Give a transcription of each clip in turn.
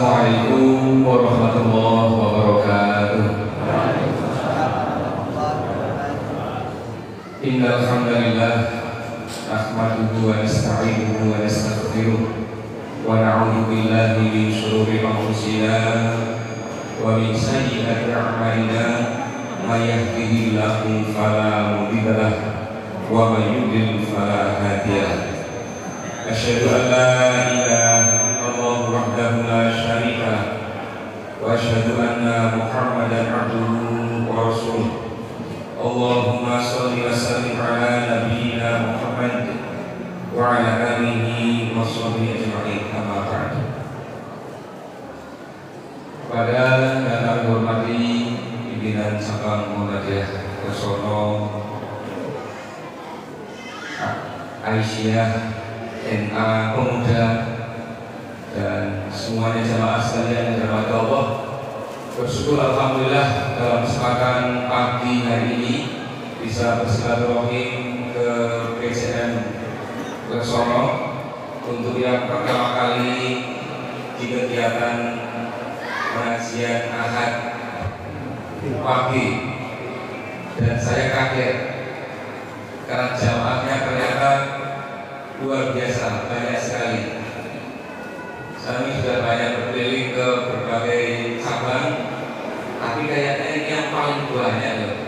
Assalamualaikum warahmatullahi wabarakatuh. Innal hamdalillah nahmaduhu wa nasta'inuhu wa nastaghfiruh wa na'udzu billahi min shururi anfusina wa min sayyiati a'malina may yahdihillahu fala mudilla lahu wa may yudlil fala hadiya lahu. Asyhadu an la ilaha illallah wahdahu la syarika lahu wa asyhadu anna Muhammadan abduhu wa rasuluh. Allahumma shalli wa sallim ala nabiyyina Muhammad wa ala alihi wa sahbihi ajma'in. Amma ba'd. Pada yang kami hormati pimpinan cabang Muhammadiyah Kesono, Aisyah, NA Pemuda, dan semuanya jamaah sekalian yang dirahmati Allah, bersyukur alhamdulillah dalam kesempatan pagi hari ini bisa bersilaturahim ke PCN Kesono untuk yang pertama kali di kegiatan pengajian Ahad pagi, dan saya kaget karena jamaahnya ternyata luar biasa, banyak sekali. Kami sudah banyak berkeliling ke berbagai cabang, tapi kayaknya ini yang paling banyak loh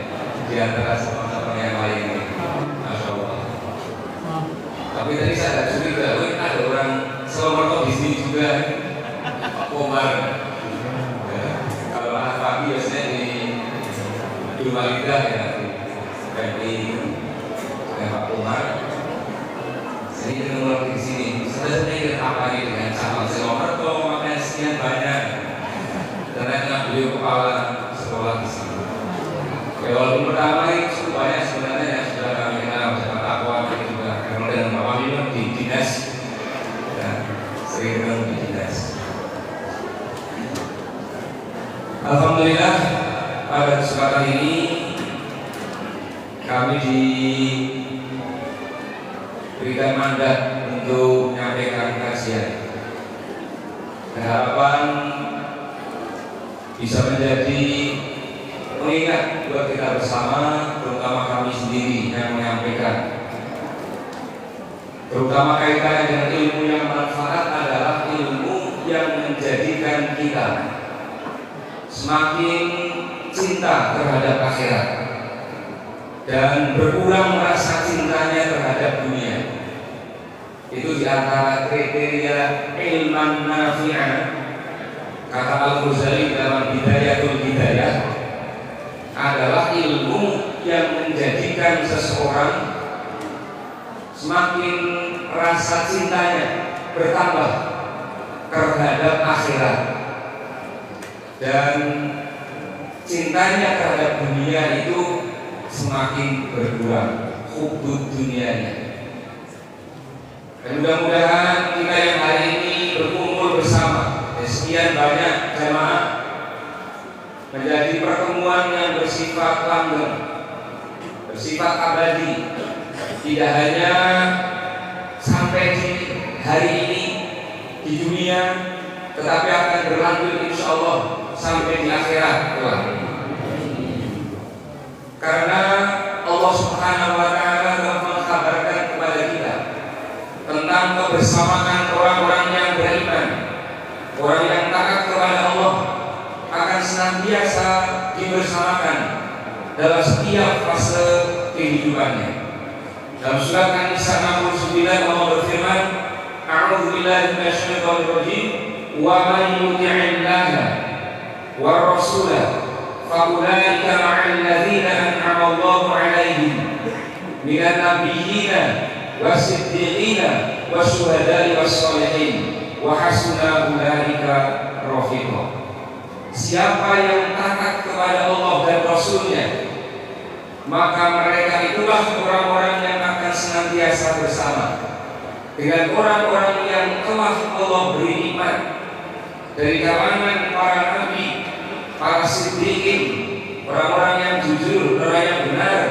di antara sama-sama yang lain ini. Masya Allah. Tapi tadi saya ada curiga, ada orang Selamat di sini juga, Pak Komar. Kalau anak pagi biasanya di rumah lidah ya, di Pak Komar. Saya ingin mengulang di sini. Saya ingin apa ini dengan cabang Selamat kalau makanya sekian banyak. Ternyata beliau kepala sekolah di sini. Walaupun pertama ini cukup banyak sebenarnya yang sudah kami kenal, Pak Takwa juga kenal dengan Pak Wahyu di dinas, dan sering ketemu di dinas. Alhamdulillah pada kesempatan ini kami diberikan mandat untuk menyampaikan kajian. Harapan bisa menjadi pengingat buat kita bersama, terutama kami sendiri yang menyampaikan. Terutama kaitannya dengan ilmu yang manfaat adalah ilmu yang menjadikan kita semakin cinta terhadap akhirat dan berkurang rasa cintanya terhadap dunia. Itu diantara kriteria ilman nafi'ah. Kata Al-Ghazali dalam Bidayatul Hidayah, adalah ilmu yang menjadikan seseorang semakin rasa cintanya bertambah terhadap akhirat dan cintanya terhadap dunia itu semakin berkurang, hubbud dunianya. Dan mudah-mudahan kita yang hari ini berkumpul bersama sekian banyak jamaah menjadi pertemuan yang bersifat langgeng, bersifat abadi, tidak hanya sampai di hari ini di dunia, tetapi akan berlanjut insya Allah sampai di akhirat kelak. Karena Allah Subhanahu wa Ta'ala telah mengkabarkan kepada kita tentang kebersamaan orang-orang yang beriman, orang yang taat kepada Allah akan senantiasa dibersamakan dalam setiap fase kehidupannya. Dalam surat An-Nisa 69 Allah berfirman, A'udzubillahi minasyaitonir rajim, wa man yuti'illaha war rasulah fa ulaika ma'al ladzina an'ama Allahu 'alaihim minan nabiyyina wasiddiqina wasyuhada'i wassalihin wa hasuna ulaika rafiqa. Siapa yang taat kepada Allah dan Rasulnya, maka mereka itulah orang-orang yang akan senantiasa bersama dengan orang-orang yang telah Allah beri nikmat dari kalangan para nabi, para siddiqin, orang-orang yang jujur, orang yang benar,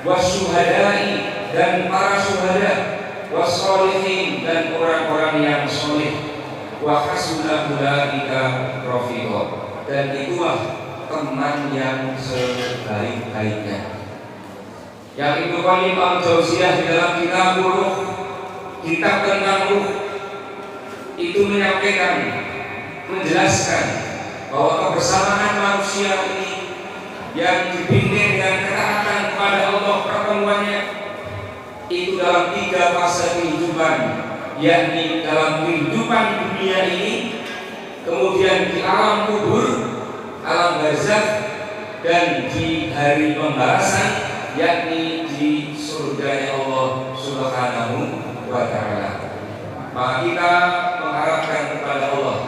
wasyuhada'i, dan para syuhada, wassalihin, dan orang-orang yang soleh. wa hasuna ulaika rafiqa, dan itulah teman yang sebaik-baiknya. Yang Ibnu Qayyim al-Jauziyah di dalam kitab tentang ruh itu menjelaskan bahwa kebersamaan manusia ini yang dibimbing dengan ketaatan kepada Allah, pertemuannya itu dalam 3 fase kehidupan, yakni dalam kehidupan dunia ini, kemudian di alam kubur, alam barzakh, dan di hari pembalasan, yakni di surganya Allah Subhanahu wa ta'ala. Maka kita mengharapkan kepada Allah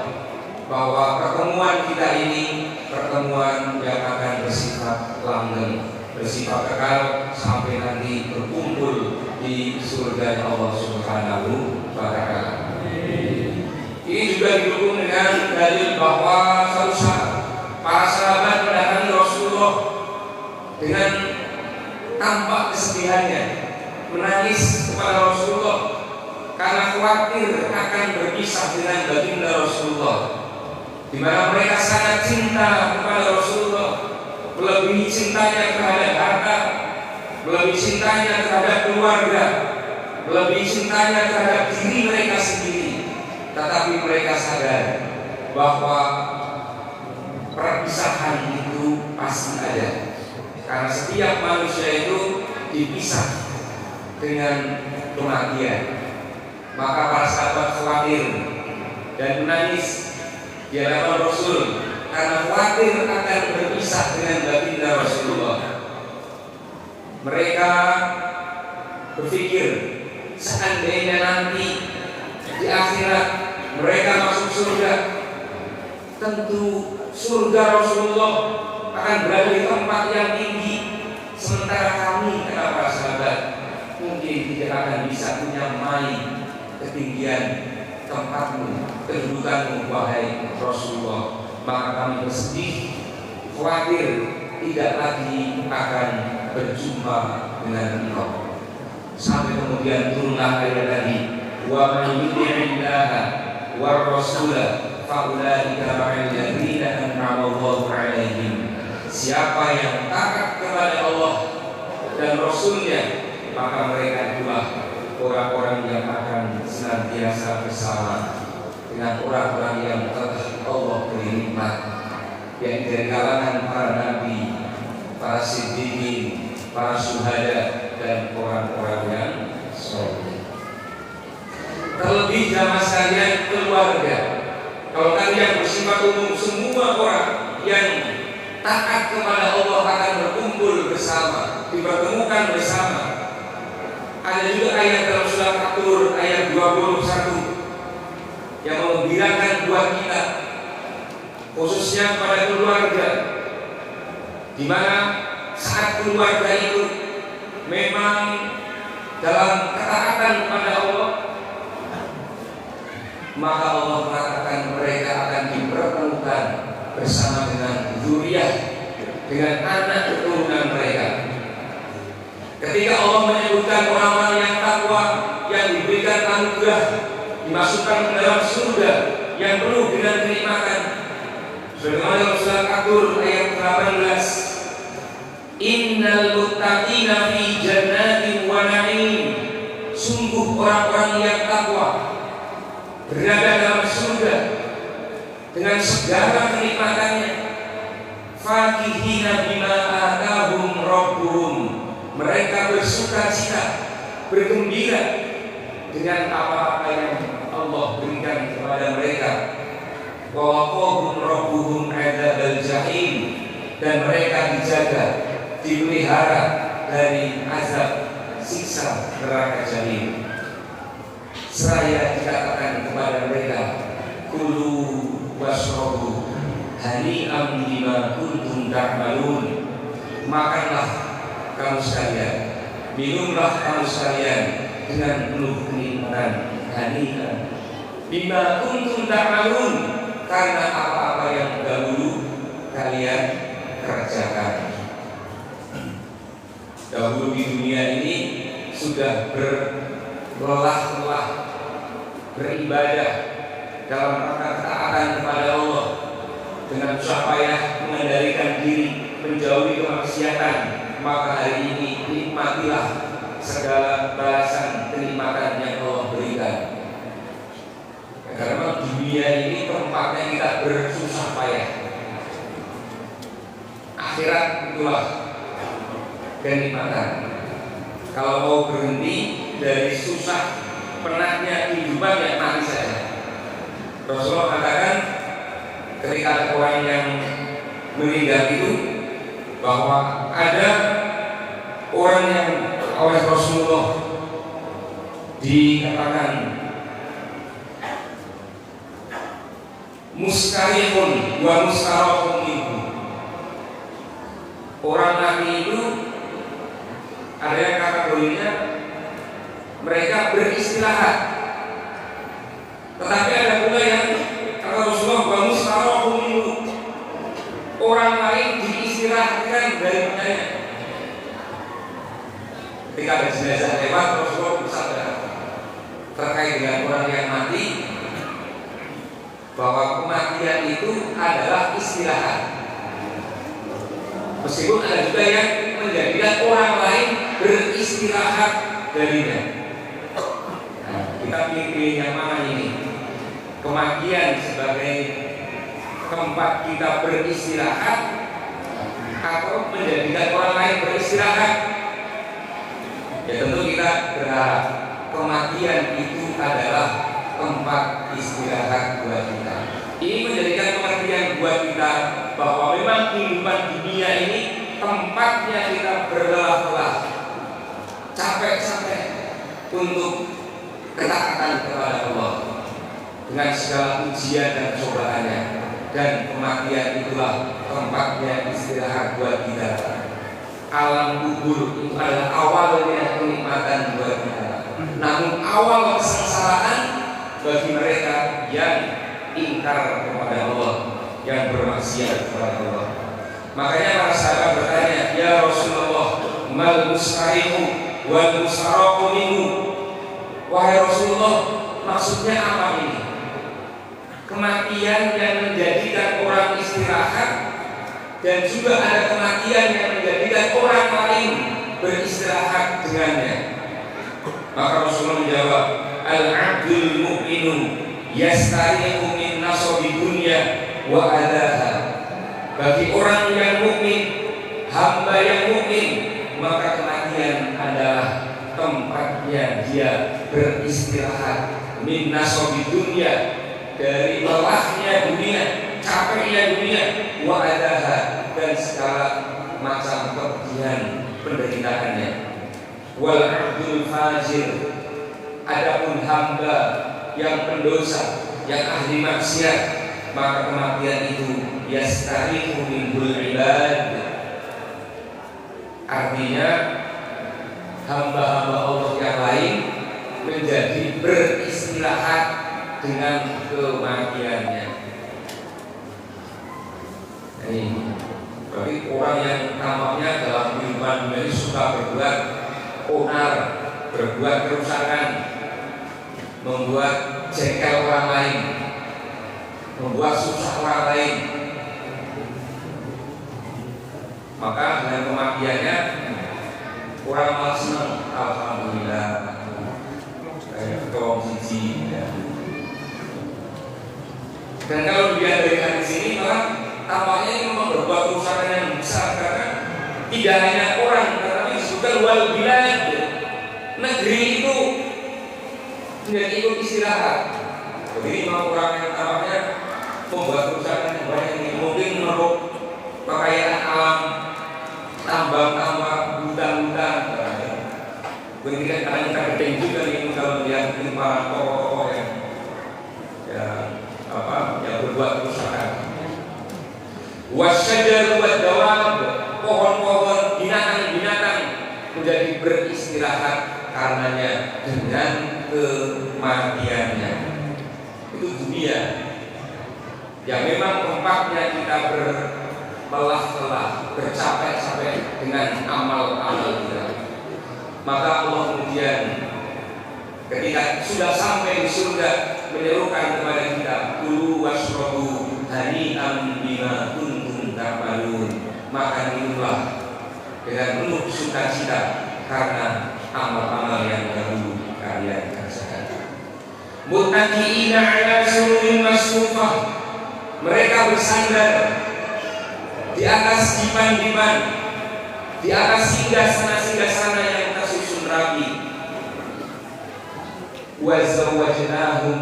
bahwa pertemuan kita ini pertemuan yang akan bersifat langgeng, bersifat kekal sampai nanti berkumpul di surganya Allah Subhanahu wa ta'ala. Ini juga didukung dengan dalil bahwa suatu saat para sahabat mendatangi Rasulullah dengan tampak kesedihannya, menangis kepada Rasulullah karena khawatir akan berpisah dengan baginda Rasulullah, di mana mereka sangat cinta kepada Rasulullah, melebihi cintanya terhadap harta, melebihi cintanya terhadap keluarga, melebihi cintanya terhadap diri mereka sendiri. Tetapi mereka sadar bahwa perpisahan itu pasti ada, karena setiap manusia itu dipisah dengan kematian. Maka para sahabat khawatir dan menangis di hadapan Rasul karena khawatir akan berpisah dengan baginda Rasulullah. Mereka berpikir, seandainya nanti di akhirat mereka masuk surga, tentu surga Rasulullah akan berada di tempat yang tinggi, sementara kami, kata para sahabat, mungkin tidak akan bisa menyamai ketinggian tempatmu, kedudukanmu, wahai Rasulullah. Maka kami bersedih, khawatir tidak lagi akan berjumpa dengan engkau. Sampai kemudian turunlah ayat tadi, wa man yuti'illaha war rasula fa ulaika ma'al ladzina an'ama Allahu 'alaihim. Siapa yang taat kepada Allah dan Rasulnya, maka mereka itulah orang-orang yang akan senantiasa bersama dengan orang-orang yang telah Allah beri nikmat, yang dari kalangan para nabi, para siddiqin, para syuhada, dan orang-orang yang saleh. Terlebih jamaah sekalian, keluarga. Kalau kalian bersifat umum, semua orang yang taat kepada Allah akan berkumpul bersama, dipertemukan bersama. Ada juga ayat dalam surah At-Tur ayat 21 yang menggembirakan buat kita, khususnya pada keluarga, di mana saat keluarga itu memang dalam ketaatan kepada Allah, maka Allah mengatakan mereka akan dipertemukan bersama dengan zuriyah, dengan anak keturunan mereka. Ketika Allah menyebutkan orang-orang yang takwa, yang diberikan anugerah, dimasukkan ke dalam surga yang penuh dengan kenikmatan, sebagaimana dalam surah At-Tur ayat 18, innal muttaqina fi jannatin wa na'im. Sungguh orang-orang yang takwa berada dalam surga dengan segala kenikmatannya. Fakihina bima atahum rabbuhum. Mereka bersukacita, bergembira dengan apa-apa yang Allah berikan kepada mereka. Wa waqahum rabbuhum adzabal jahim. Dan mereka dijaga, dipelihara dari azab siksa neraka jahim. Seraya dikatakan kepada mereka, kulu washrabu hani'am bima kuntum ta'malun. Makanlah kamu sekalian, minumlah kamu sekalian dengan penuh kenikmatan, hani'an bima kuntum ta'malun, karena apa-apa yang dahulu kalian kerjakan. Dahulu di dunia ini sudah berlelah-lelah beribadah dalam rangka ketaatan kepada Allah dengan susah payah mengendalikan diri, menjauhi kemaksiatan, maka hari ini nikmatilah segala balasan kenikmatan yang Allah berikan. Karena dunia ini tempatnya kita bersusah payah. Akhirat itulah kenikmatan. Kalau mau berhenti dari susah penatnya kehidupan, ya mati saja. Rasulullah katakan ketika ada orang yang meninggal itu, bahwa ada orang yang oleh Rasulullah dikatakan muskarihun wa muskarahun minhu. Orang mati itu ada yang kategorinya mereka beristirahat, tetapi ada pula yang kata Rasulullah wa muskarahun minhu, orang lain diistirahatkan dari padanya. Ketika ada jenazah lewat, Rasulullah bersabda terkait dengan orang yang mati, bahwa kematian itu adalah istirahat. Meskipun ada juga yang menjadikan orang lain beristirahat darinya. Nah, kita pilih yang mana ini? Kematian sebagai tempat kita beristirahat, atau menjadikan orang lain beristirahat? Ya tentu kita berharap kematian itu adalah tempat istirahat buat kita. Ini menjadikan pengertian buat kita bahwa memang kehidupan dunia ini tempatnya kita berlelah-lelah, capek-capek untuk ketaatan kepada Allah dengan segala ujian dan cobaannya, dan kematian itulah tempatnya istirahat buat kita. Alam kubur itu adalah awalnya kenikmatan buat kita, namun awal kesengsaraan bagi mereka yang ingkar kepada Allah, yang bermaksiat kepada Allah. Makanya para sahabat bertanya, ya Rasulullah, mal mustarihu wal mustaraku minhu. Wahai Rasulullah, maksudnya apa ini? Kematian yang menjadikan orang istirahat, dan juga ada kematian yang menjadikan orang lain beristirahat dengannya. Maka Rasulullah menjawab, al-abdul mu'minu yastarihu min nasabi dunya wa adaha. Bagi orang yang mukmin, hamba yang mukmin, maka kematian adalah tempatnya dia beristirahat min nasabi dunya, dari lelahnya dunia, capeknya dunia, wa adaha, dan segala macam kepedihan penderitaannya. Wal abdul fajir, adapun hamba yang pendosa, yang ahli maksiat, maka kematian itu yastarihu minhul ibad. Artinya hamba-hamba Allah yang lain menjadi beristirahat dengan kematiannya. Ini berarti orang yang tampaknya dalam kehidupan dunia ini suka berbuat onar, berbuat kerusakan, membuat jengkel orang lain, membuat susah orang lain, maka dengan kematiannya orang malah senang. Alhamdulillah, kayak kaum siji. Dan kalau dilihat dari hadis ini, maka tampaknya ini memang berbuat kerusakan yang besar, karena tidak hanya orang, tetapi juga wal bilad, negeri itu menjadi ikut istirahat. Begini memang orang yang tampaknya membuat kerusakan yang banyak ini, mungkin meruk kekayaan alam, tambang-tambang, hutan-hutan. Begini kan kadang kita penting juga nih kalau melihat para tokoh-tokoh yang berbuat kerusakan. Wasyajar buat dawab, pohon-pohon, binatang-binatang menjadi beristirahat karenanya dengan kematiannya. Itu dunia yang memang tempatnya kita berlelah-lelah, bercapek-capek dengan amal-amal kita. Maka Allah kemudian ketika sudah sampai di surga, menyerukan kepada kita, kulu washrabu hani'an bima kuntum ta'malun, makan minumlah dengan penuh sukacita karena amal-amal yang dahulu kalian kerjakan. Muttaqi'ina 'ala sururin masfufah, mereka bersandar di atas dipan-dipan, di atas singgah-sana yang tersusun rapi. Wa zawwajnahum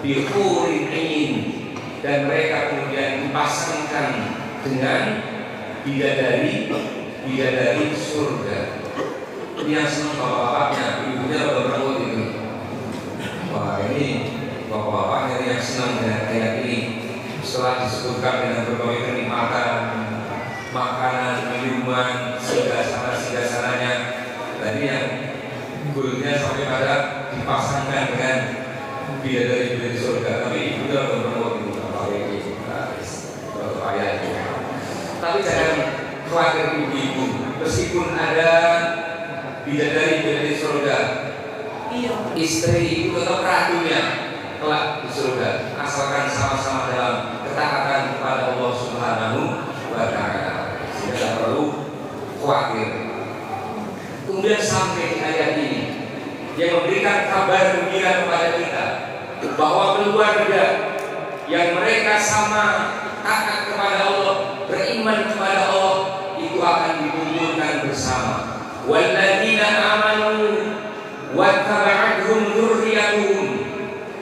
bi hurin 'ain, dan mereka kemudian dipasangkan dengan bidadari surga. Ini yang senang bapak-bapaknya, ibunya bapak-bapak itu. Wah, ini bapak-bapaknya yang senang dengan ayat ini. Setelah disebutkan dengan berbagai kenikmatan, makanan, minuman, singgah-sananya, tadi yang gurunya sampai pada dipasangkan dengan bidadari surga. Tapi ibunya bapak-bapak itu ayat itu. Tapi jangan khawatir ibu-ibu, meskipun ada bidadari surga, istri itu tetap ratunya kelak di surga, asalkan sama-sama dalam ketaatan kepada Allah Subhanahu wa Ta'ala. Sehingga tidak perlu khawatir. Kemudian sampai di ayat ini yang memberikan kabar gembira kepada kita bahwa keluarga yang mereka sama taat kepada Allah, beriman kepada Allah, itu akan dikumpulkan bersama. Walladzina amanu wattaba'athum dzurriyyatuhum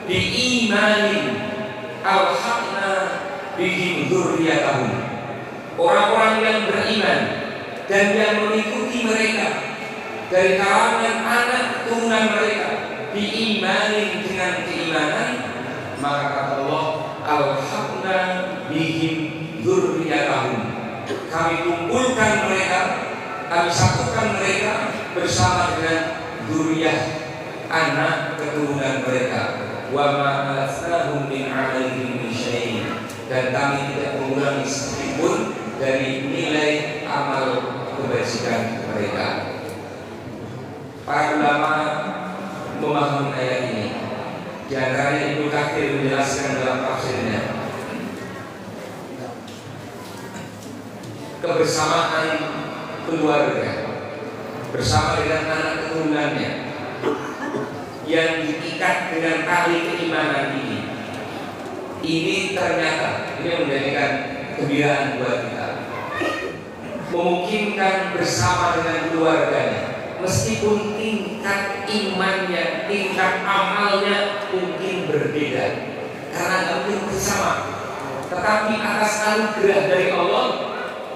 biimanin alhaqna bihim dzurriyyatahum. Orang-orang yang beriman dan yang mengikuti mereka dari kalangan anak keturunan mereka biimanin, dengan keimanan, maka kata Allah, alhaqna bihim dzurriyyatahum, kami kumpulkan mereka, kami satukan mereka bersama dengan dzurriyyah, anak keturunan mereka. Wa ma alatnahum min amalihim min syai', dan kami tidak mengurangi sedikitpun dari nilai amal kebajikan mereka. Para ulama memahami ayat ini. Di antaranya Ibnu Katsir menjelaskan dalam tafsirnya, kebersamaan keluarga bersama dengan anak keturunannya yang diikat dengan tali keimanan ini ternyata ini menjadikan kegembiraan buat kita, memungkinkan bersama dengan keluarganya, meskipun tingkat imannya, tingkat amalnya mungkin berbeda karena nggak mungkin bersama, tetapi atas anugerah dari Allah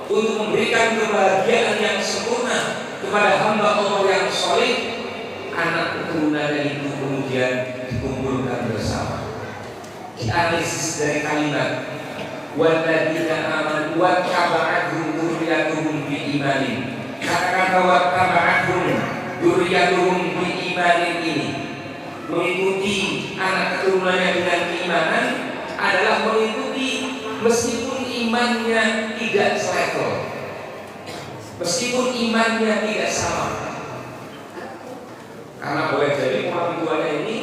untuk memberikan kebahagiaan yang sempurna kepada hamba Allah yang soleh, anak keturunannya itu kemudian dikumpulkan bersama. Dianalisis dari kalimat walladzina amanu wattaba'athum dzurriyyatuhum biimanin, kata-kata wattaba'athum dzurriyyatuhum biimanin ini, mengikuti anak keturunannya dengan keimanan, adalah mengikuti meskipun imannya tidak selevel, meskipun imannya tidak sama. Karena boleh jadi orang tuanya ini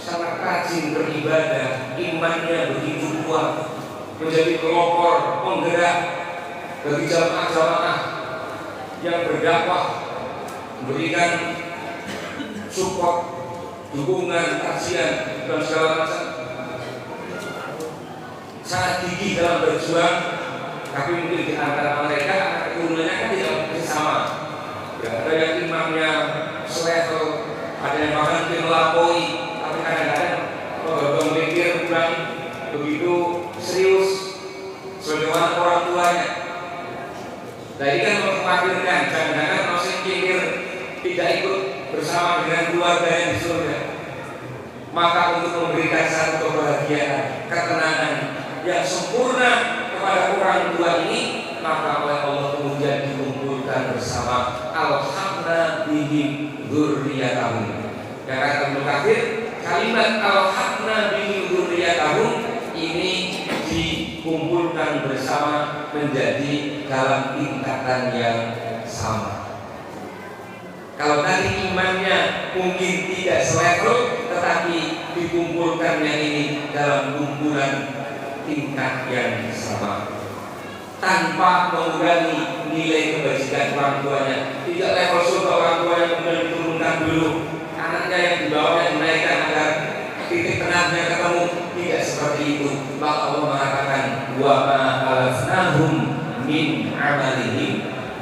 sangat rajin beribadah, imannya begitu kuat, menjadi pelopor, penggerak bagi jamaah-jamaah yang berdakwah, memberikan support, dukungan, kajian dan segala macam, sangat gigih dalam berjuang. Tapi mungkin di antara mereka anak keturunannya kan tidak mungkin sama. Ada yang imamnya selevel, ada yang bahkan melampaui, tapi kadang-kadang kalau mikir kurang begitu serius sebagaimana orang tuanya. Nah ini kan mengkhawatirkan, jangan-jangan masih pikir tidak ikut bersama dengan keluarga yang di surga. Maka untuk memberikan satu kebahagiaan, ketenangan yang sempurna kepada orang tua ini, maka oleh Allah kemudian dikumpulkan bersama, alhaqna bihim dzurriyyatahum. Yang kata Ibnu Katsir, kalimat alhaqna bihim dzurriyyatahum ini dikumpulkan bersama menjadi dalam tingkatan yang sama. Kalau tadi imannya mungkin tidak selevel, tetapi dikumpulkannya ini dalam kumpulan tingkat yang sama, tanpa mengurangi nilai kebajikan orang tuanya. Tidak level surga orang tua yang kemudian diturunkan dulu, anaknya yang dibawanya dinaikkan agar titik tengahnya ketemu. Tidak seperti itu. Maka Allah mengatakan, wa ma alafnahum min amalihim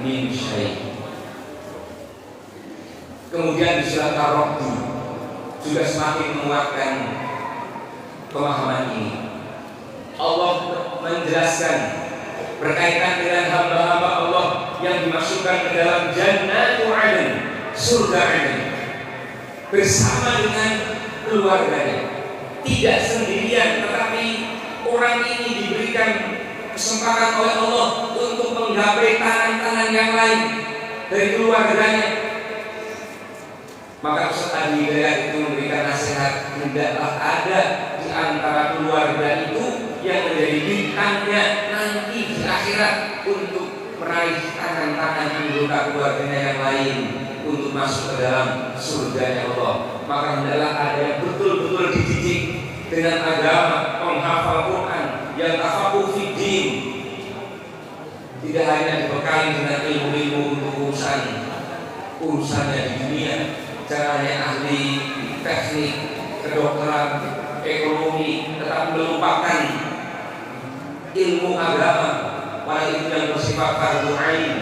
min syai'. Kemudian di surat Ar-Ra'd juga semakin menguatkan pemahaman ini. Allah menjelaskan berkaitan dengan hamba-hamba Allah yang dimasukkan ke dalam Jannatul Adn, surga Adn, bersama dengan keluarganya. Tidak sendirian, tetapi orang ini diberikan kesempatan oleh Allah untuk menggapai tangan-tangan yang lain dari keluarganya. Maka Ustaz Adi Hidayat itu memberikan nasihat, hendaklah ada di antara keluarga itu yang menjadi bintangnya nanti di akhirat untuk meraih tangan-tangan anggota keluarganya yang lain untuk masuk ke dalam surganya Allah. Maka hendaklah ada yang betul-betul dididik dengan agama, menghafal Quran, yang tafakuh fid din, tidak hanya dibekali dengan ilmu-ilmu untuk urusannya di dunia. Caranya ahli teknik, kedokteran, ekonomi, tetapi melupakan ilmu agama, pada itu yang bersifat fardhu ain.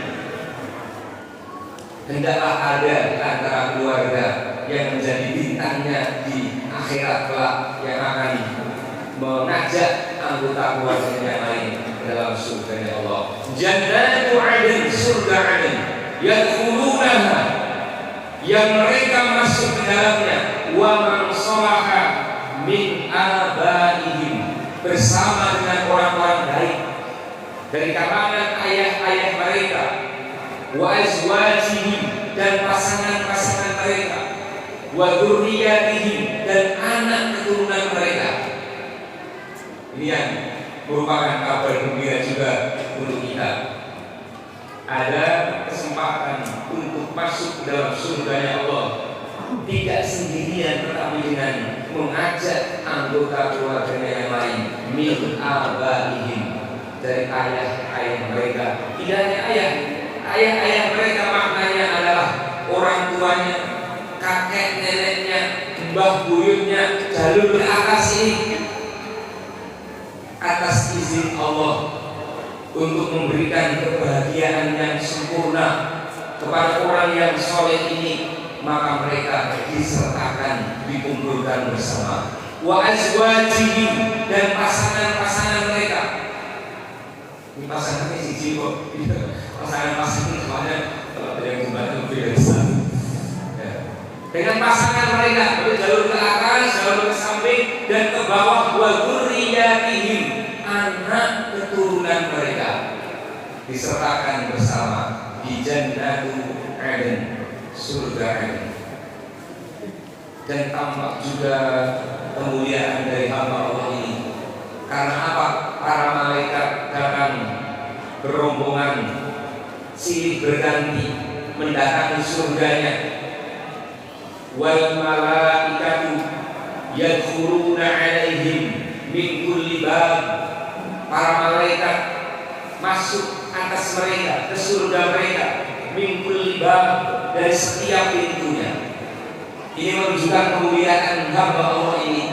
Hendaklah ada di antara keluarga yang menjadi bintangnya di akhirat kelak, yang akan mengajak anggota keluarga yang lain ke dalam surga Allah. Jannatul Adn, surga Adn, yadkhulunaha, yang mereka masuk ke dalamnya, wa man salaha min abaihim, bersama dengan orang-orang baik dari kalangan ayah-ayah mereka, wa azwajihim, dan pasangan-pasangan mereka, wa dzurriyyatihim, dan anak keturunan mereka. Ini yang merupakan kabar gembira juga untuk kita. Ada kesempatan untuk masuk ke dalam surganya Allah, tidak sendirian tetapi dengan mengajak anggota keluarganya yang lain, min abaihim, dari ayah-ayah mereka. Tidak hanya ayah mereka, maknanya adalah orang tuanya, kakek neneknya, mbah buyutnya, jalur ke atas ini, atas izin Allah untuk memberikan kebahagiaan yang sempurna kepada orang yang soleh ini, maka mereka disertakan, dikumpulkan bersama. Wa azwajihim, dan pasangan-pasangan mereka. Ini pasangannya siji kok. Pasangan-pasangan semuanya kalau ada yang membantu lebih dari satu. Dengan pasangan mereka, dari jalur ke atas, jalur ke samping, dan ke bawah. Wa dzurriyyatihim, anak keturunan mereka disertakan bersama di Jannatul Adn, surga Adn. Dan tampak juga kemuliaan dari hamba Allah ini. Karena apa? Para malaikat datang berombongan, silih berganti mendatangi surganya. Wal malaikatu yadkhuluna alaihim min kulli bab, para malaikat masuk atas mereka ke surga mereka, min kulli bab, dari setiap pintunya. Ini menunjukkan kemuliaan hamba Allah ini.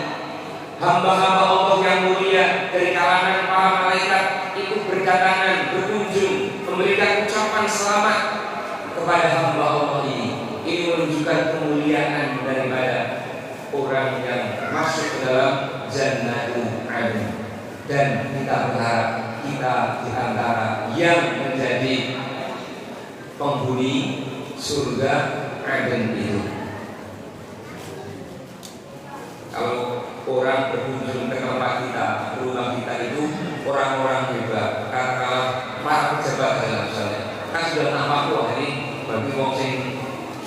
Hamba-hamba Allah yang mulia dari kalangan para malaikat itu berdatangan, berkunjung, memberikan ucapan selamat kepada hamba Allah ini. Ini menunjukkan kemuliaan daripada orang yang masuk ke dalam Jannatul Adn. Dan kita berharap kita di antara yang menjadi penghuni surga Adn itu. Kalau orang berkunjung ke tempat kita, ke rumah kita itu orang-orang hebat, katakanlah para pejabat misalnya, kan sudah nampak wah ini bagi wong sing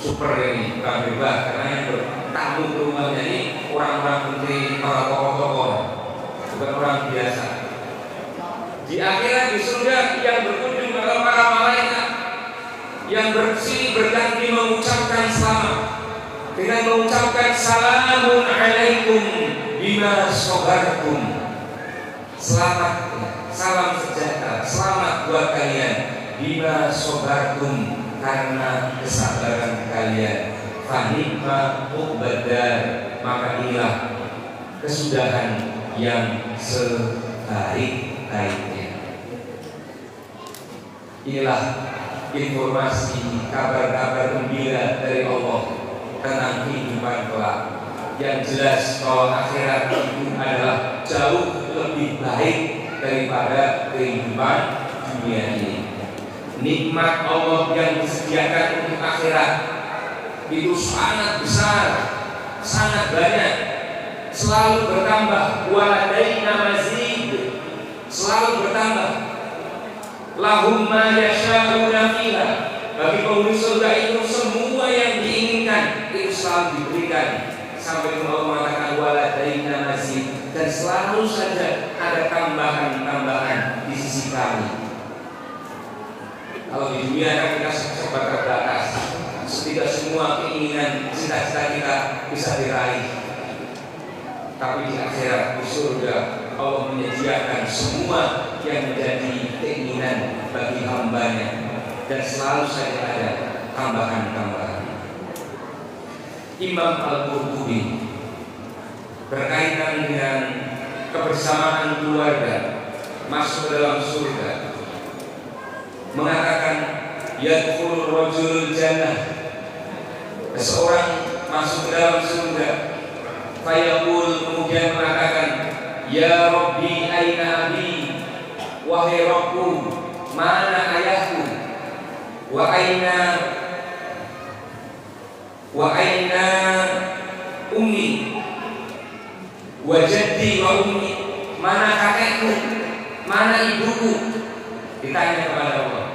super ini, bukan hebat, karena yang bertamu ke rumahnya ini orang-orang menteri, para tokoh-tokoh, bukan orang biasa. Di akhirat di surga yang berkunjung adalah para malaikat yang bersih berganti mengucapkan selamat dengan mengucapkan salamun alaikum bima sabartum. Selamat, salam sejahtera, selamat buat kalian bima sabartum, karena kesabaran kalian. Fanimma uqbadar, maka inilah kesudahan yang sebaik-baiknya. Inilah informasi, kabar-kabar gembira dari Allah tentang kehidupan kelak. Yang jelas bahwa akhirat itu adalah jauh lebih baik daripada kehidupan dunia ini. Nikmat Allah yang disediakan untuk akhirat itu sangat besar, sangat banyak, selalu bertambah. Waladaina mazid, selalu bertambah. Lahum ma yasha'una fiha, bagi penghuni surga itu semua yang diinginkan itu selalu diberikan. Sampai Allah mengatakan waladaina mazid, dan selalu saja ada tambahan-tambahan di sisi kami. Kalau di dunia kan kita serba terbatas, tidak semua keinginan, cita-cita kita bisa diraih. Tapi di akhirat, di surga, Allah menyediakan semua yang menjadi keinginan bagi hambanya, dan selalu saja ada tambahan-tambahan. Imam Al-Qurtubi berkaitan dengan kebersamaan keluarga masuk ke dalam surga mengatakan, yadkhulur rajulul jannah, seseorang masuk ke dalam surga, fayaqul, kemudian mengatakan, ya Rabbi aina abi, wahai Rabbku, mana ayahku, wa aina ummi, wa jaddi wa ummi, mana kakekku, mana ibuku. Ditanya kepada Allah.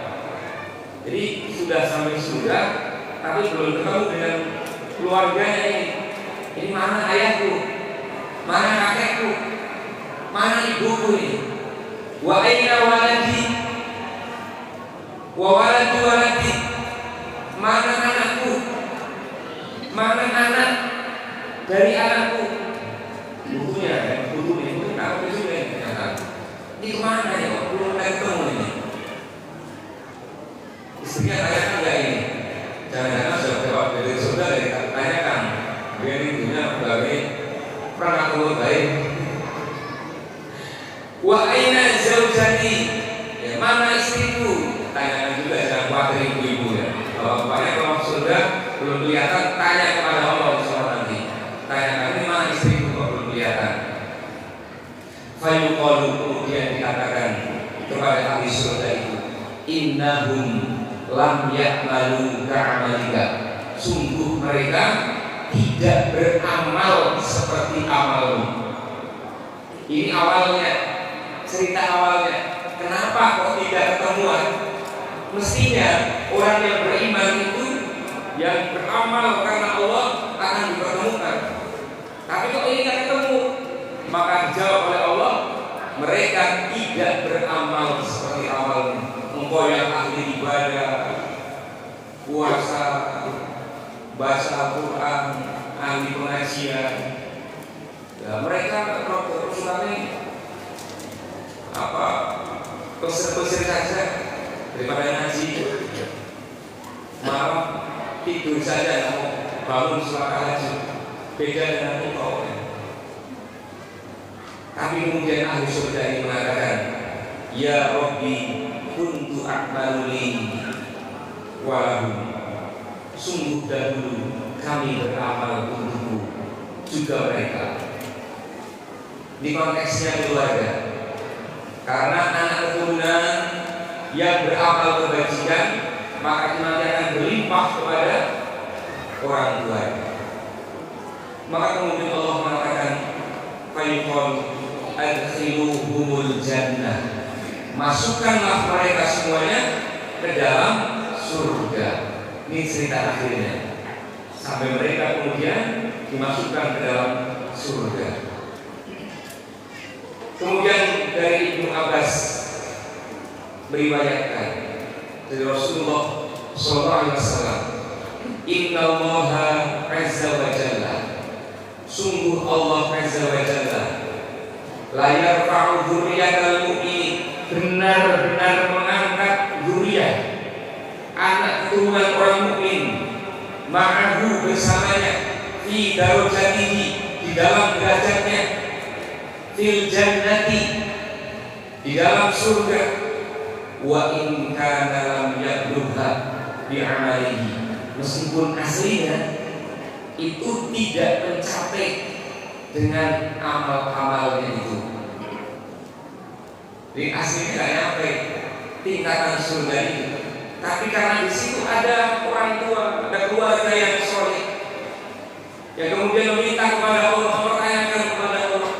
Jadi sudah sampai surga, tapi belum ketemu dengan keluarganya ini. Ini mana ayahku, mana kakekku, mana ibuku ini? Wa aina waladi, wa waladu waladi, mana anakku, mana anak dari anakku? Bukunya, buku tahu juga ini kemana ya? Belum ketemu ini. Istrinya tanyakan enggak ini? Jangan-jangan sudah jawab dari surga, dari tanyakan. Biar ibunya sebagai perangkat baik. Wa aina zaujati, ya mana istriku? Tanyakan juga, jangan khawatir ibu-ibu ya. Kalau bapaknya kalau surga belum kelihatan, tanya kepada Allah SWT nanti. Tanyakan, ini mana istriku kok belum kelihatan? Fayuqalu, kemudian dikatakan kepada ahli surga itu, innahum lam ya'malu ka'amalika, sungguh mereka tidak beramal seperti amalmu. Ini awalnya, cerita awalnya. Kenapa kok tidak ketemuan? Mestinya orang yang beriman itu, yang beramal karena Allah akan dipertemukan. Tapi kok ini tidak ketemu? Maka dijawab oleh Allah, mereka tidak beramal seperti amalmu. Engkau yang ahli ibadah, puasa, baca Al-Quran, ahli pengajian, ya, mereka urusannya apa? Pesir-pesir saja daripada ngaji, malam tidur saja, mau bangun sholat tahajud. Beda dengan engkau. Tapi kemudian ahli surga ini mengatakan, ya Rabbi kuntu a'maluli walahu, sungguh dahulu kami beramal untukku juga mereka. Di konteksnya keluarga, karena anak keturunan yang beramal kebajikan, maka itu nanti akan berlimpah kepada orang tua. Maka kemudian Allah mengatakan, fayuqal adkhiluhumul jannah, masukkanlah mereka semuanya ke dalam surga. Ini cerita akhirnya, sampai mereka kemudian dimasukkan ke dalam surga. Kemudian dari Ibnu Abbas meriwayatkan dari Rasulullah SAW, Innallaha azza wa jalla, sungguh Allah azza wa jalla, la yarfa'u dzurriyyatal mu'min, benar-benar mengangkat dzurriyyah, anak keturunan orang mukmin, ma'ahu bersamanya, fi darajatihi, di dalam derajatnya, fil jannati, di dalam surga, wa in kana lam yablugha bi amalihi, meskipun aslinya itu tidak mencapai dengan amal-amalnya itu. Di aslinya tidak nyampe tingkatan surga itu, tapi karena di situ ada orang tua, ada keluarga yang soleh, yang kemudian meminta kepada Allah, mempertanyakan kepada Allah,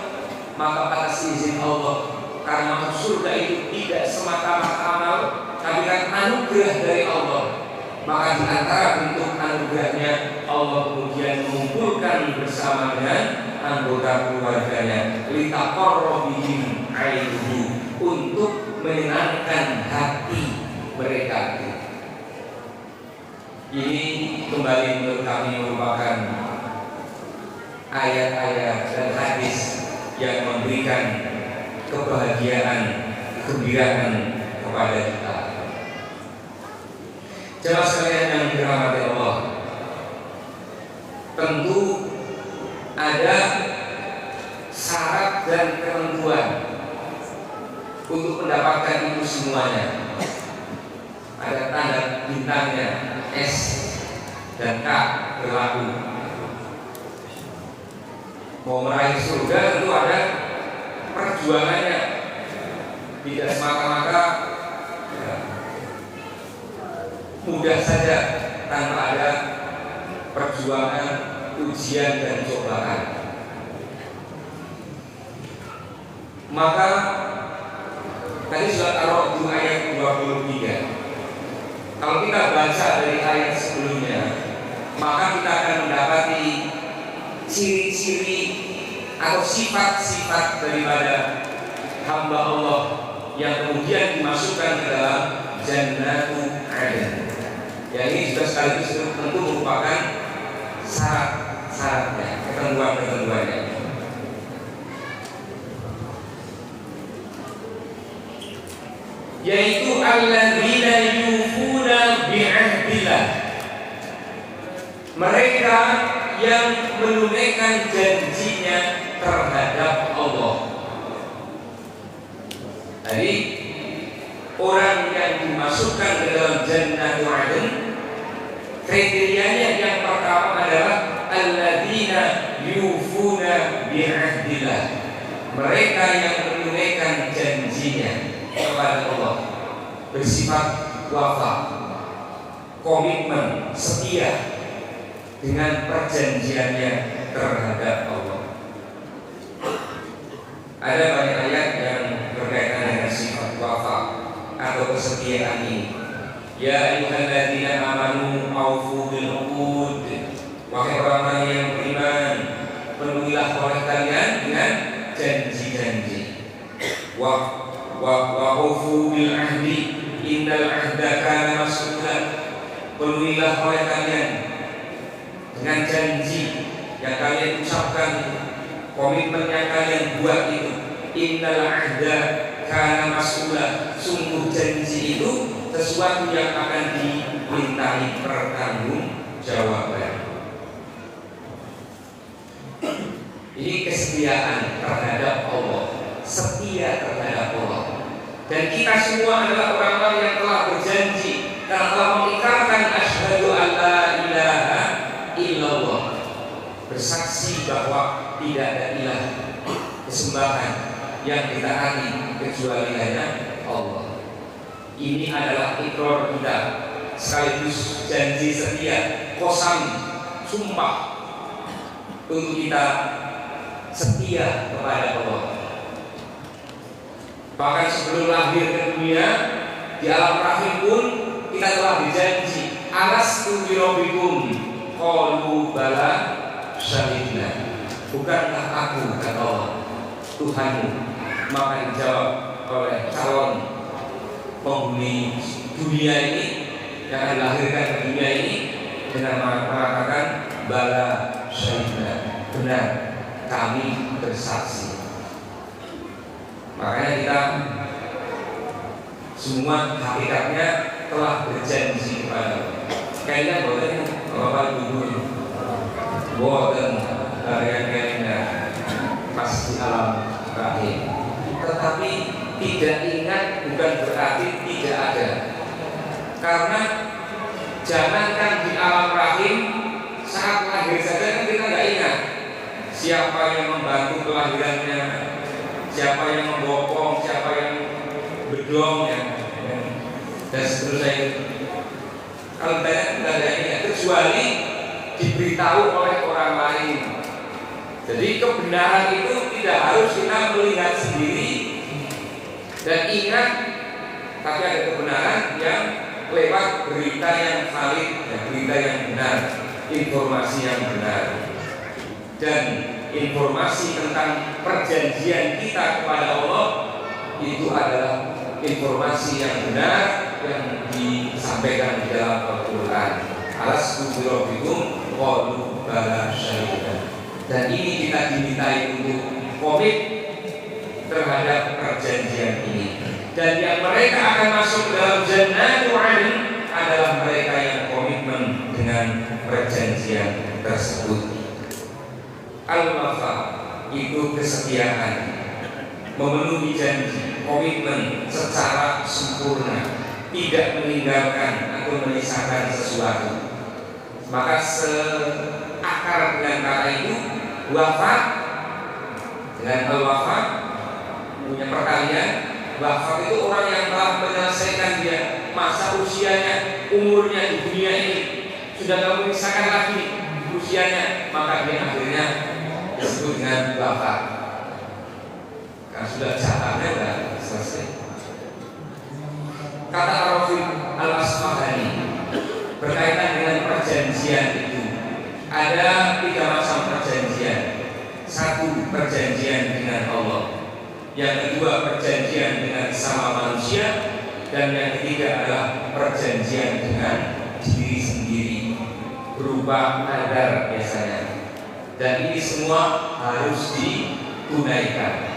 maka atas izin Allah, karena masuk surga itu tidak semata-mata amal, tapi kan anugerah dari Allah. Maka di antara bentuk anugerahnya, Allah kemudian mengumpulkan bersama dengan anggota keluarganya, litaqarra bihim ainuhu, untuk menyenangkan hati mereka. Ini kembali menurut kami merupakan ayat-ayat dan hadis yang memberikan kebahagiaan, kegembiraan kepada kita. Jemaah sekalian yang dirahmati Allah, tentu ada syarat dan ketentuan untuk mendapatkan itu semuanya. Ada tanda bintangnya, S dan K berlaku. Mau meraih surga tentu ada perjuangannya, tidak semata-mata mudah saja tanpa ada perjuangan, ujian dan cobaan. Maka tadi surat Ar-Ra'd ayat 23. Kalau kita baca dari ayat sebelumnya, maka kita akan mendapati ciri-ciri atau sifat-sifat daripada hamba Allah yang kemudian dimasukkan ke dalam Jannatul Adn. Ya, ini juga sekaligus tentu merupakan syarat-syaratnya, ketentuan-ketentuannya. Yaitu alladzina yufuna bi'ahdillah, mereka yang menunaikan janjinya terhadap Allah. Jadi orang yang dimasukkan ke dalam Jannatul Adn, kriterianya yang pertama adalah alladzina yufuna bi'ahdillah, mereka yang menunaikan janjinya kepada Allah, bersifat wafa, komitmen, setia dengan perjanjiannya terhadap Allah. Ada banyak ayat yang berkaitan dengan sifat wafa atau kesetiaan ini. Ya ayyuhalladzina amanu aufu bil uqud, wahai orang-orang yang beriman, penuhilah oleh kalian dengan janji-janji. Wa aufu bil ahdi innal ahda kana mas'ulan, penuhilah oleh kalian dengan janji yang kalian ucapkan, komitmen yang kalian buat itu. Innal ahda kana mas'ulan, sungguh janji itu sesuatu yang akan dimintai pertanggungjawaban. Ini kesetiaan terhadap Allah, setia terhadap Allah. Dan kita semua adalah orang-orang yang telah berjanji, telah mengikrarkan asyhadu an la ilaha illallah, bersaksi bahwa tidak ada ilah kesembahan yang ditaati kecuali hanya Allah. Ini adalah ikrar kita, sekaligus janji setia, qasam, sumpah untuk kita setia kepada Allah. Bahkan sebelum lahir ke dunia, di alam rahim pun kita telah berjanji, alastu bi rabbikum, qalu bala syahidna, bukankah aku, kata Allah, Tuhanmu? Maka dijawab oleh calon penghuni dunia ini yang dilahirkan ke dunia ini, dengan mengatakan bala syahidna, benar kami bersaksi. Makanya kita semua hakikatnya telah berjanji kepada kalian boleh bapak ibu boten kalian pasti alam rahim. Tetapi tidak ingat bukan berarti tidak ada. Karena jangankan di alam rahim, saat lahir saja kan kita nggak ingat siapa yang membantu kelahirannya, siapa yang membopong, siapa yang bedong dan seterusnya. Kalau kita tidak ingat kecuali diberitahu oleh orang lain. Jadi kebenaran itu tidak harus kita melihat sendiri dan ingat, tapi ada kebenaran yang lewat berita yang valid, berita yang benar, informasi yang benar. Dan informasi tentang perjanjian kita kepada Allah itu adalah informasi yang benar yang disampaikan di dalam Al-Quran. Alastu birabbikum qalu bala syahidna. Dan ini kita dimintai untuk komit terhadap perjanjian ini. Dan yang mereka akan masuk dalam Jannatul Adn adalah mereka yang komitmen dengan perjanjian tersebut. Al-Wafa itu kesetiaan, memenuhi janji, komitmen secara sempurna, tidak meninggalkan atau menyisakan sesuatu. Maka seakar dengan kata itu wafa, dengan al-wafa punya perkalian. Wafa itu orang yang telah menyelesaikan dia masa usianya, umurnya di dunia ini, sudah tidak menyisakan lagi usianya, maka dia akhirnya disebut dengan wafa. Karena sudah jatahnya sudah selesai. Kata Ar-Rafiq Al-Asfahani berkaitan dengan perjanjian itu, ada 3 macam perjanjian. 1, perjanjian dengan Allah. Yang kedua, perjanjian dengan sama manusia. Dan yang ketiga adalah perjanjian dengan diri sendiri, berupa nadar biasanya. Dan ini semua harus ditunaikan.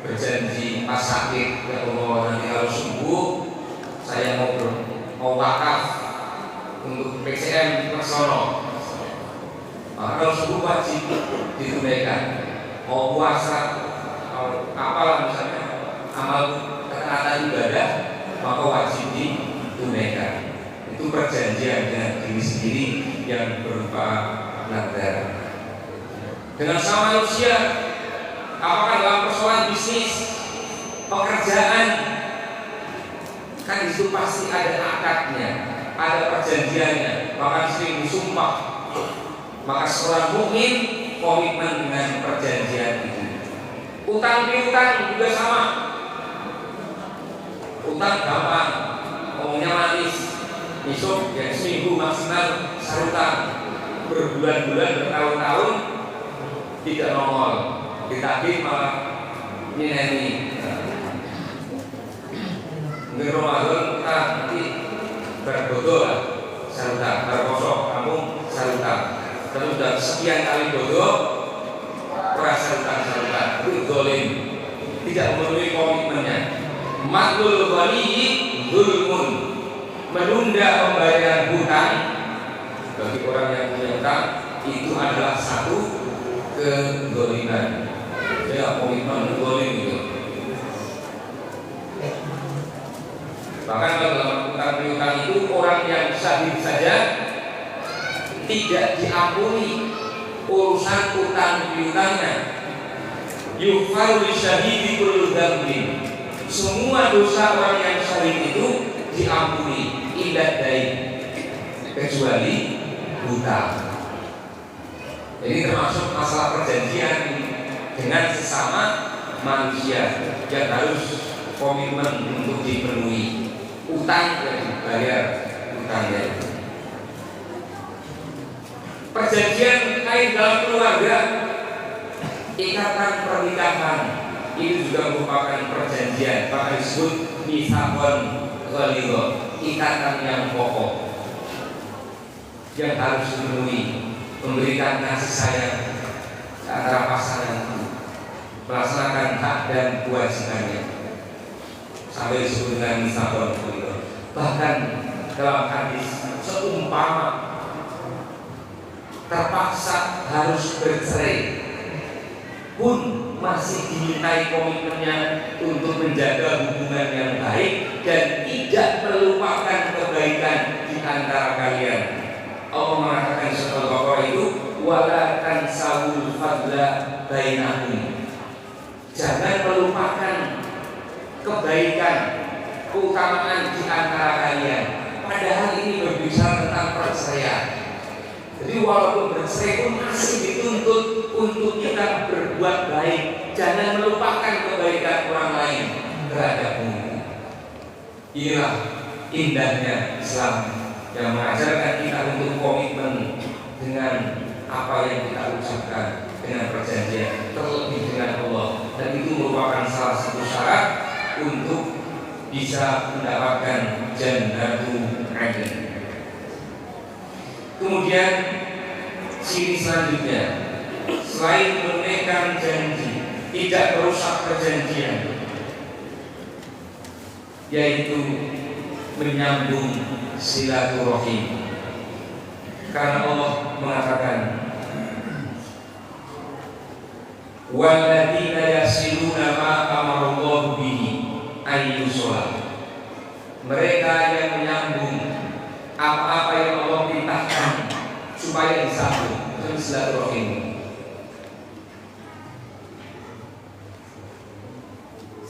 Berjanji pas sakit, ya Allah, nanti kalau sembuh saya mau wakaf untuk PCM Kersono. Kalau sembuh wajib ditunaikan. Mau puasa, apalah misalnya amal ketaatan ibadah, maka wajib ditunaikan. Itu perjanjian dengan diri sendiri yang berupa nadar. Dengan sama manusia, apakah dalam persoalan bisnis, pekerjaan, kan itu pasti ada akadnya, ada perjanjiannya, bahkan sering disumpah. Maka seorang mukmin komitmen dengan perjanjian itu. Utang piutang juga sama. Utang gampang, ngomongnya manis. Besok ya seminggu maksimal sarutang, berbulan-bulan, bertahun-tahun tidak nongol. Ditagih malah ini mungkin Ramadan kita nanti berbodoh lah, sarutang, berkosok kampung sarutang. Terus sudah sekian kali bodoh, perasaan sarutang itu zalim, tidak memenuhi komitmennya. Matlul ghani zulmun, menunda pembayaran hutang bagi orang yang punya hutang itu adalah satu kezaliman. Ya, komitmen zalim itu. Bahkan dalam hutang piutang itu orang yang syahid saja tidak diampuni urusan utang piutangnya. Yughfaru lisyahidi kullu dzambin. Semua dosa orang yang syahid itu diampuni illa dain, kecuali hutang. Jadi termasuk masalah perjanjian dengan sesama manusia yang harus komitmen untuk dipenuhi. Utang yang dibayar utangnya. Perjanjian kain dalam keluarga, ikatan pernikahan itu juga merupakan perjanjian, bahkan disebut mitsaqon ghalidh, ikatan yang pokok. yang harus dipenuhi, memberikan kasih sayang antara pasangan, melaksanakan hak dan kewajibannya sampai disebut dengan misabon. Bahkan dalam hadis, seumpama terpaksa harus bercerai pun masih dimintai komitmennya untuk menjaga hubungan yang baik dan tidak melupakan kebaikan di antara kalian. Allah mengatakan surah Al-Baqarah itu, wala tansawul fadla bainakum. Jangan melupakan kebaikan, keutamaan di antara kalian. Padahal ini berbicara tentang perceraian. Jadi walaupun bercerai pun masih dituntut untuk kita berbuat baik. Jangan melupakan kebaikan orang lain terhadapmu. Inilah indahnya Islam yang mengajarkan kita untuk komitmen dengan apa yang kita ucapkan, dengan perjanjian, terlebih dengan Allah. Dan itu merupakan salah satu syarat untuk bisa mendapatkan Jannatul Adn. Kemudian ciri selanjutnya, selain menunaikan janji, tidak merusak perjanjian, yaitu menyambung silaturahim. Karena Allah mengatakan, walladzina yasiluna ma amarallahu bihi ayyushola. Mereka yang menyambung apa-apa yang Allah perintahkan supaya disambung, itu silaturahim.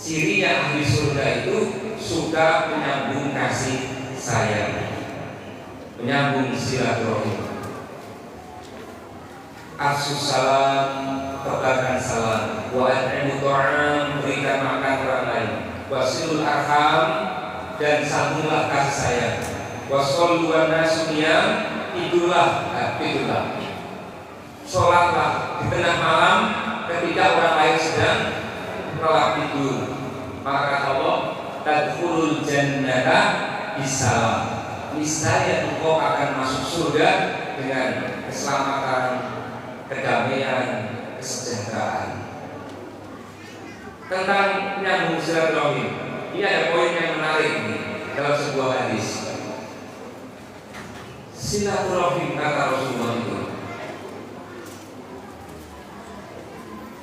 Cirinya ahli surga itu suka menyambung kasih sayang, menyambung silaturahim. Asus salam, tebarkan salam, wa at'imu ta'am, berikan makan orang lain, wasilul arham, dan sambunglah kasih sayang, washollu wan nasumiyam, tidurlah, sholatlah di tengah malam ketika orang lain sedang kelak tidur. Maka kata Allah, tadkhulul jannata bisalam. Niscaya engkau akan masuk surga dengan keselamatan, kedamaian, kesejahteraan. Tentang menyambung silaturahim, ini ada poin yang menarik nih dalam sebuah hadis. Silaturahim, kata Rasulullah itu,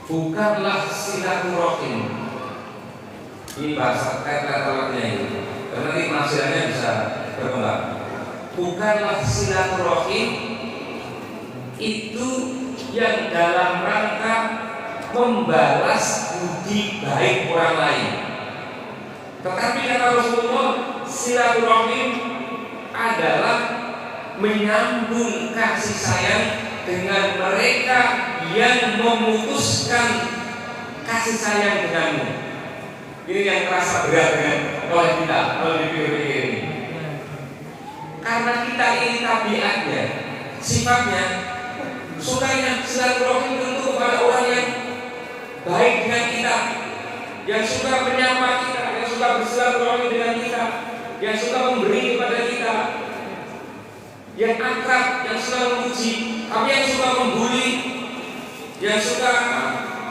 bukanlah silaturahim. Ini bahasa kata-katanya itu, karena ini penafsirannya bisa berkembang. Bukanlah silaturahim itu yang dalam rangka membalas budi baik orang lain. Tetapi kata Rasulullah, silaturahim adalah menyambung kasih sayang dengan mereka yang memutuskan kasih sayang denganmu. Ini yang terasa berat oleh kita, kalau dipikir-pikir ini. Karena kita ini tabiatnya, sifatnya sukanya silaturahim tentu kepada orang yang baik dengan kita, yang suka menyapa kita, yang suka bersilaturahim dengan kita, yang suka memberi kepada kita, yang akrab, yang suka memuji. Tapi yang suka membuli, yang suka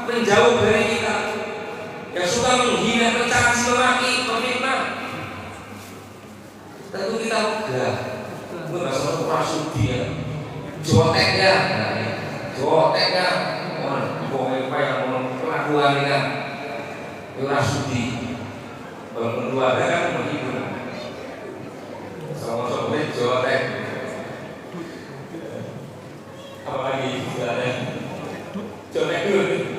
menjauh dari kita, yang suka menghina, mencaci, memaki, memfitnah, tentu kita udah nggak sama prasudi ya, joteknya, pokoknya yang kelakuannya prasudi. Kalau keluarga kan begitu, sama-sama jotek. Apalagi istilahnya jotek dulu.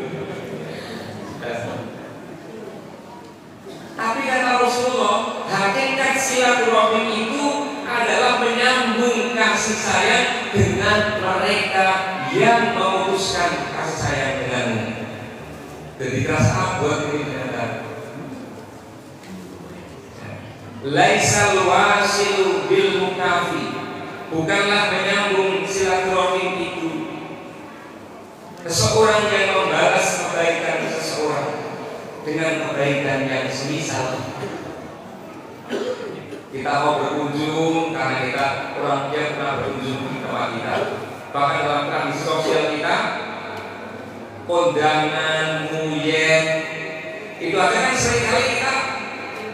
Tapi kata Rasulullah, hakikat silaturahim itu adalah menyambung kasih sayang dengan mereka yang memutuskan kasih sayang denganmu. Jadi terasa buat ini ternyata. Laisal wasilu bil mukafi, bukanlah menyambung silaturahim itu seseorang yang membalas kebaikan seseorang dengan kebaikan yang semisal. Kita mau berkunjung karena kita orang yang pernah berkunjung kita, sama kita. Bahkan dalam tradisi sosial kita, kondangan, nguyet, itu aja kan seringkali kita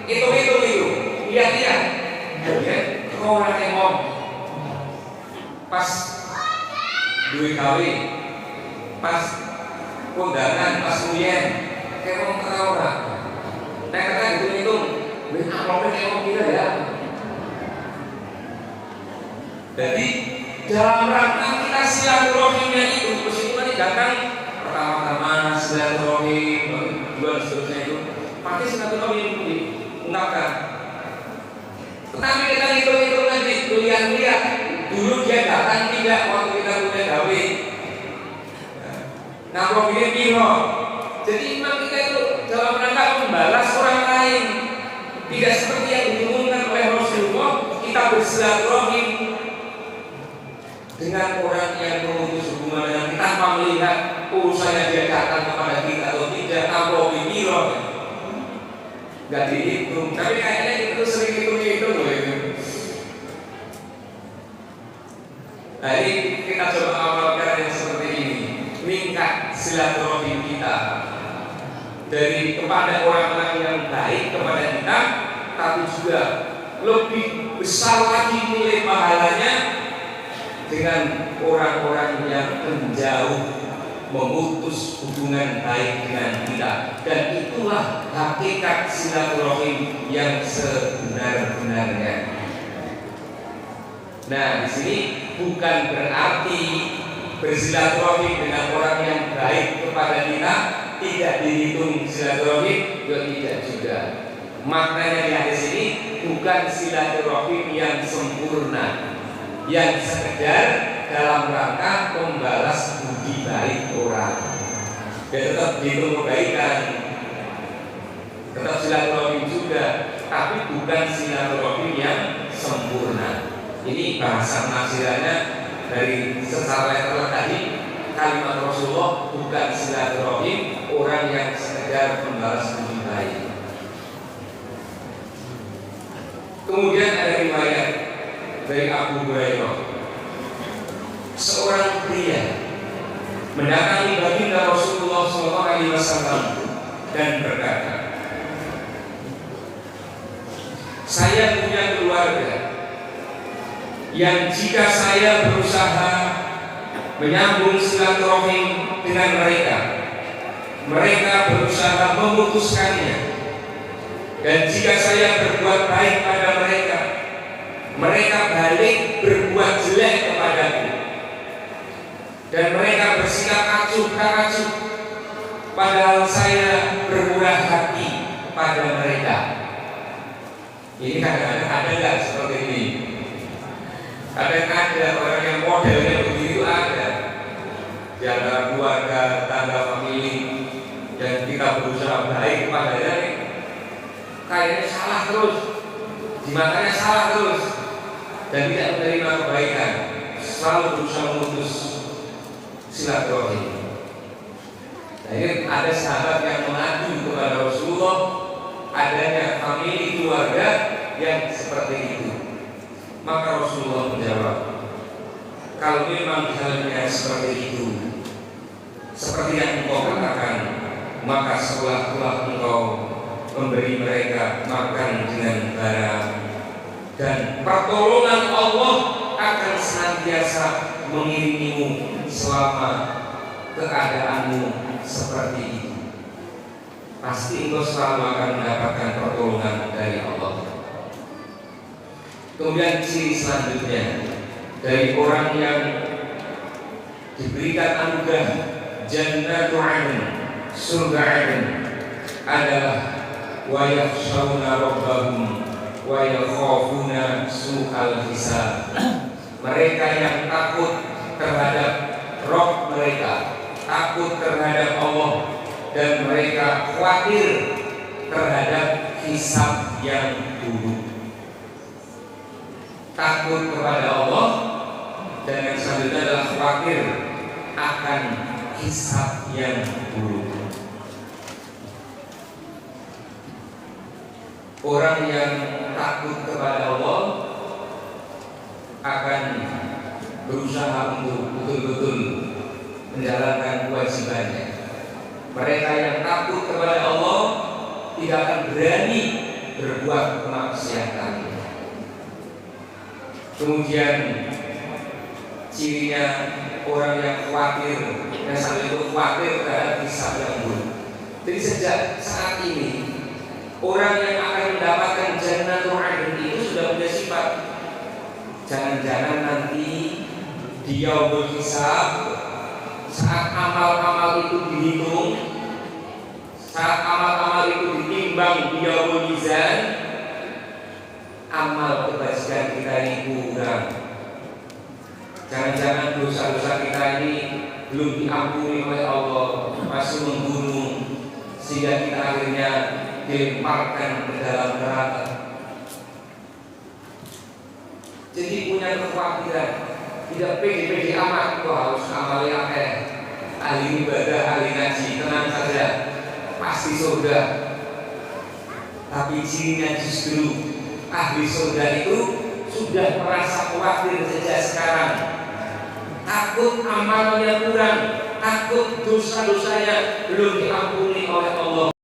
hitung-hitung itu, lihat-lihat, ya, orang yang ngomong pas duit kawin, pas kondangan, pas nguyet, kayak ngomong ke orang. Nah kata hitung-hitung, amplopnya kayak ngomong kita ya. Jadi dalam rangka kita silaturahimnya itu, meskipun datang pertama-tama silaturahim, kedua seterusnya itu, pasti silaturahim diungkapkan. Tetapi kita hitung-hitung nanti, lihat-lihat, dulu dia datang tidak waktu kita punya gawe. Nah, profilnya biro. Jadi memang kita itu dalam rangka membalas orang lain, tidak seperti yang diumumkan oleh Rasulullah. Kita bersilaturahim dengan orang yang memutus hubungan dengan kita tanpa melihat urusannya dia datang kepada kita atau tidak, atau biro, nggak dihitung. Tapi kayaknya itu sering hitung-hitung loh itu. Nah ini kita coba amalkan yang seperti ini, meningkat silaturahim kita dari kepada orang-orang yang baik kepada kita, tapi juga lebih besar lagi nilai pahalanya dengan orang-orang yang menjauh, memutus hubungan baik dengan kita. Dan itulah hakikat silaturahim yang sebenar-benarnya. Nah, di sini bukan berarti bersilaturahim dengan orang yang baik kepada kita tidak dihitung silaturahim, ya tidak juga. Maknanya di hadis ini bukan silaturahim yang sempurna, yang sekedar dalam rangka membalas budi baik orang. Ya tetap dihitung kebaikan, tetap silaturahim juga, tapi bukan silaturahim yang sempurna. Ini bahasa penafsirannya dari secara letternya tadi, kalimat Rasulullah bukan silaturahim orang yang sekedar membalas budi baik. Kemudian ada riwayat dari Abu Hurairah, seorang pria mendatangi baginda Rasulullah SAW dan berkata, saya punya keluarga yang jika saya berusaha menyambung silaturahim dengan mereka, mereka berusaha memutuskannya. Dan jika saya berbuat baik pada mereka, mereka balik berbuat jelek kepadaku. Dan mereka bersikap acuh-acuh, padahal saya bermurah hati pada mereka. Ini kadang-kadang ada nggak seperti ini? Kadang ada orang yang modelnya begitu ada di antara keluarga, tetangga, famili, dan kita berusaha baik kepadanya, kayaknya salah terus, di matanya salah terus, dan tidak menerima kebaikan, selalu berusaha memutus silaturahim. Nah, ini ada sahabat yang mengadu kepada Rasulullah adanya famili keluarga yang seperti itu. Maka Rasulullah menjawab, kalau memang halnya seperti itu, seperti yang engkau katakan, maka setelah engkau memberi mereka makan dengan garam, dan pertolongan Allah akan senantiasa mengirimimu selama keadaanmu seperti itu. Pasti engkau selalu akan mendapatkan pertolongan dari Allah. Kemudian ciri selanjutnya dari orang yang diberikan anugerah Jannatul Adn, surga Adn, adalah wa yakhshawna rabbahum wa yakhafuna su'al hisab. Mereka yang takut terhadap Rabb mereka, takut terhadap Allah, dan mereka khawatir terhadap hisab yang buruk. Takut kepada Allah, dan yang selanjutnya adalah khawatir akan hisab yang buruk. Orang yang takut kepada Allah akan berusaha untuk betul-betul menjalankan kewajibannya. Mereka yang takut kepada Allah tidak akan berani berbuat kemaksiatan. Kemudian cirinya orang yang khawatir, yang sampai itu khawatir terhadap hisab yang buruk. Jadi sejak saat ini orang yang akan mendapatkan jannatul adn itu sudah punya sifat. Jangan-jangan nanti di yaumul hisab, saat amal-amal itu dihitung, saat amal-amal itu ditimbang di yaumul mizan, amal kebajikan kita ini kurang. Jangan-jangan dosa-dosa kita ini belum diampuni oleh Allah, masih menggunung, sehingga kita akhirnya dilemparkan ke dalam neraka. Jadi punya kekhawatiran, tidak pede-pede amat, harus amalnya ahli ibadah, ahli ngaji, tenang saja, pasti surga. Tapi cirinya justru ahli surga itu sudah merasa khawatir sejak sekarang, takut amalnya kurang, takut dosa-dosanya belum diampuni oleh Allah.